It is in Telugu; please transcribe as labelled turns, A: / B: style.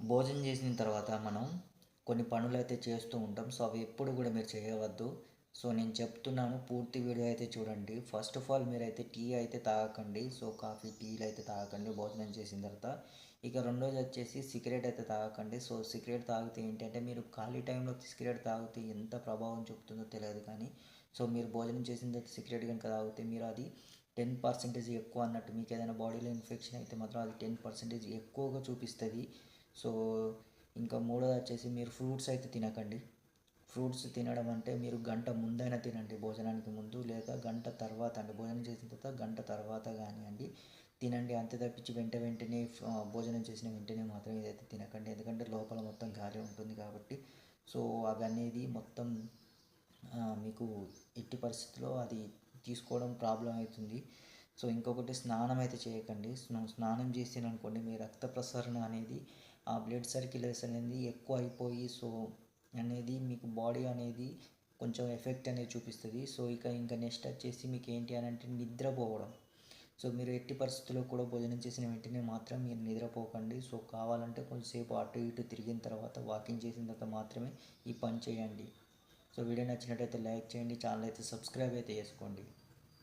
A: భోజనం చేసిన తర్వాత మనం కొన్ని పనులైతే చేస్తూ ఉంటాం. సో, అవి ఎప్పుడు కూడా మీరు చేయవద్దు. సో, నేను చెప్తున్నాను, పూర్తి వీడియో అయితే చూడండి. ఫస్ట్ ఆఫ్ ఆల్ మీరైతే టీ అయితే తాగకండి. సో, కాఫీ, టీలు అయితే తాగకండి భోజనం చేసిన తర్వాత. ఇక రెండోది వచ్చేసి సిగరెట్ అయితే తాగకండి. సో, సిగరెట్ తాగితే ఏంటంటే మీరు ఖాళీ టైంలో సిగరెట్ తాగితే ఎంత ప్రభావం చూపుతుందో తెలియదు కానీ, సో, మీరు భోజనం చేసిన తర్వాత సిగరెట్ కనుక తాగితే మీరు అది 10% ఎక్కువ అన్నట్టు. మీకు ఏదైనా బాడీలో ఇన్ఫెక్షన్ అయితే మాత్రం అది 10% ఎక్కువగా చూపిస్తుంది. సో, ఇంకా మూడోది వచ్చేసి మీరు ఫ్రూట్స్ అయితే తినకండి. ఫ్రూట్స్ తినడం అంటే మీరు గంట ముందైనా తినండి, భోజనానికి ముందు, లేదా గంట తర్వాత అండి, భోజనం చేసిన తర్వాత గంట తర్వాత కానివ్వండి తినండి. అంతే తప్పించి వెంటనే భోజనం చేసిన వెంటనే మాత్రం ఇదైతే తినకండి. ఎందుకంటే లోపల మొత్తం గాలి ఉంటుంది కాబట్టి. సో, అవి అనేది మొత్తం మీకు ఎట్టి పరిస్థితుల్లో అది తీసుకోవడం ప్రాబ్లం అవుతుంది. సో, ఇంకొకటి స్నానం అయితే చేయకండి. స్నానం చేసిరనుకోండి మీ రక్త ప్రసరణ అనేది, ఆ బ్లడ్ సర్క్యులేషన్ అనేది ఎక్కువ అయిపోయి, సో అనేది మీకు బాడీ అనేది కొంచెం ఎఫెక్ట్ అనేది చూపిస్తుంది. సో, ఇంకా నెక్స్ట్ వచ్చేసి మీకు ఏంటి అని అంటే నిద్రపోవడం. సో, మీరు ఎట్టి పరిస్థితుల్లో కూడా భోజనం చేసిన వెంటనే మాత్రం మీరు నిద్రపోకండి. సో, కావాలంటే కొంచెంసేపు అటు ఇటు తిరిగిన తర్వాత, వాకింగ్ చేసిన తర్వాత మాత్రమే ఈ పని చేయండి. సో, వీడియో నచ్చినట్టయితే లైక్ చేయండి, ఛానల్ అయితే సబ్స్క్రైబ్ అయితే చేసుకోండి.